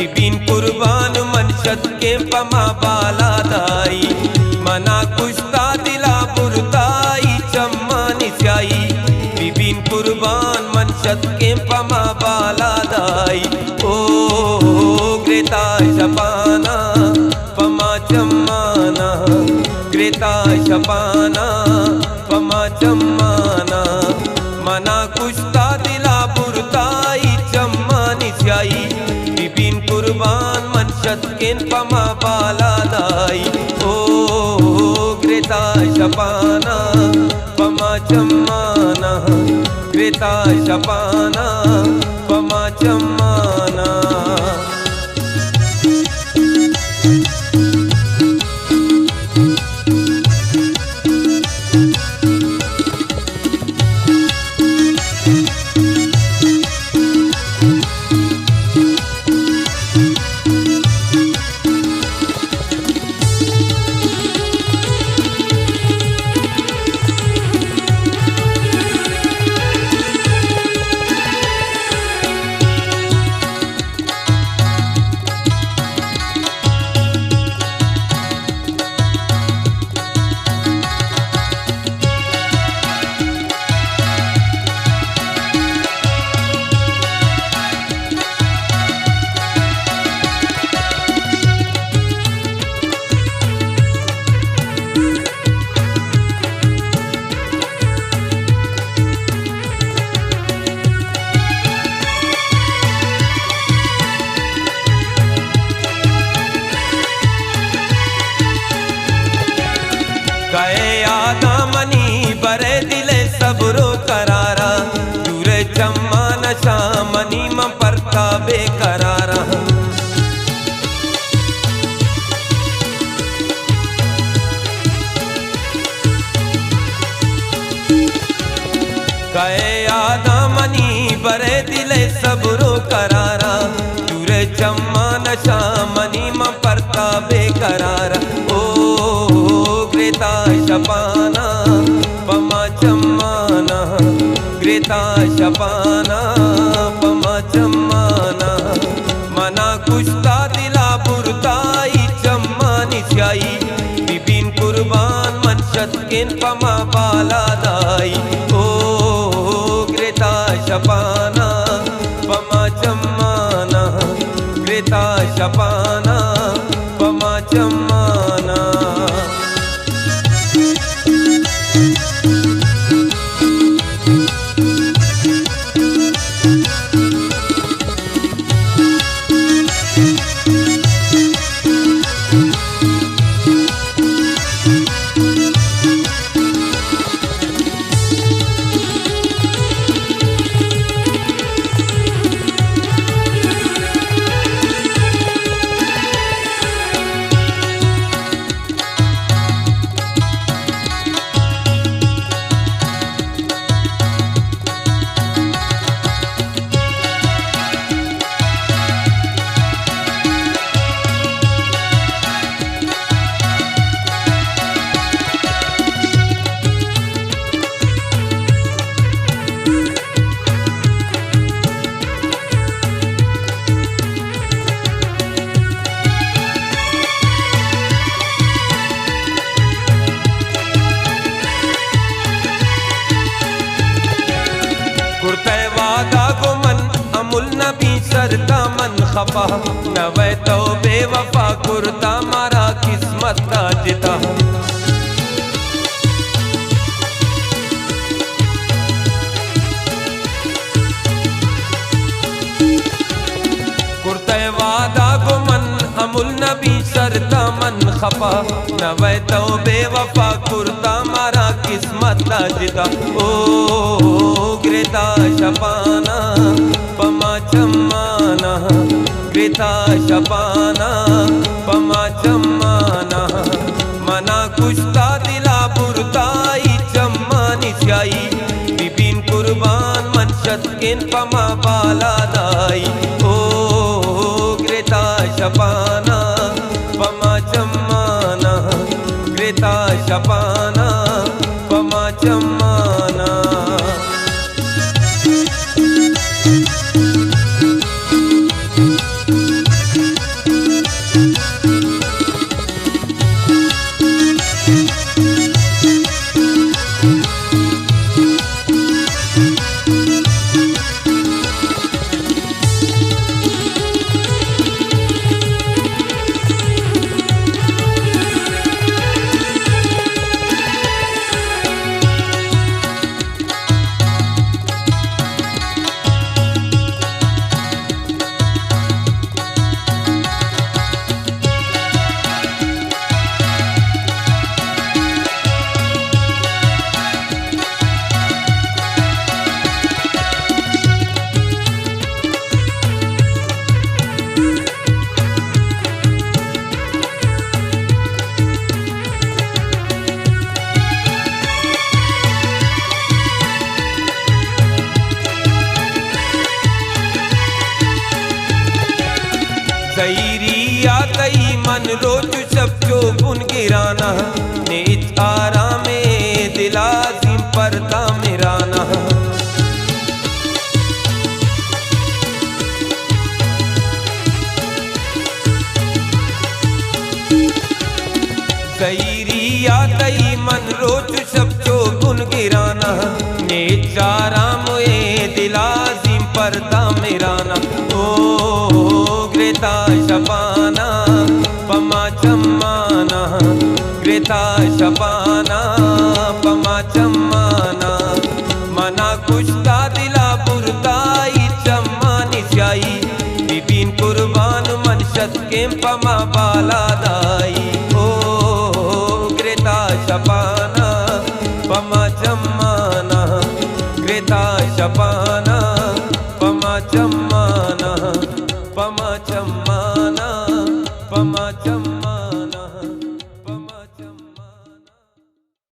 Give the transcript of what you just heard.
बिपिन कुर्बान मनशत के पमा बाला दाई मना कुश्ता दिला बुरताई चम्मा निस्याई बिपिन कुर्बान मनशत के पमा बाला दाई ओ ग्रेता शपाना पमा चम्माना ग्रेता शपाना पमा चम्माना मना कुश्ता दिला बुरताई चम्मा निस्याई बिपिन कुर्बान मनशत के पमा बाला दाई ओ ग्रेता शपाना पमा चम्माना ग्रेता शपाना पमा चम्माना। गए आदामनी बरे दिले सबरो करारा दूरे चम्मा नशा मनी म परता बेकरारा गए आदामनी बरे दिले सबरो करारा दूरे चम्मा नशा मनी म परता बेकरारा ओ ग्रेता शपाना पमा चम्माना ग्रेता शपाना पमा चम्माना मना कुश्ता दिला बुरताई चम्मा निस्याई बिपिन कुर्बान मनशत के पमा बाला दाई ओ ग्रेता शपाना पमा चम्माना ग्रेता शपाना पमा चम्माना। सरता मन खफा नवे तो बेवफा कुर्ता मारा किस्मत का जिता कुर्ते वादा गुमन अमुल नबी सरता मन खफा नवे तो बेवफा कुर्ता मारा किस्मत का जिता ओ ग्रेता शपाना पमा चम्माना ग्रेता शपाना पमा चम्माना मना कुश्ता दिला बुरताई चम्मा निस्याई बिपिन कुर्बान मनशत के पमा बाला दाई ओ ग्रेता शपाना पमा चम्माना ग्रेता शपाना पमा चम्माना। सैरिया तई मन रोज सबको गुन गिराना नेच आरामे दिलाजिम पर्दा मिराना सैरिया तई मन रोज सबको गुन गिराना नेच आरामे दिलाजिम पर्दा मिराना ओ ग्रेता शबाना पमा चम्माना ग्रेता शबाना पमा चम्माना मना कुश्ता दिला बुरदाई चम्मानी स्याई बिबिन कुर्बान मनशत के पमा बाला दाई ओ ग्रेता शबाना पमा चम्माना ग्रेता शबाना पमा चम्माना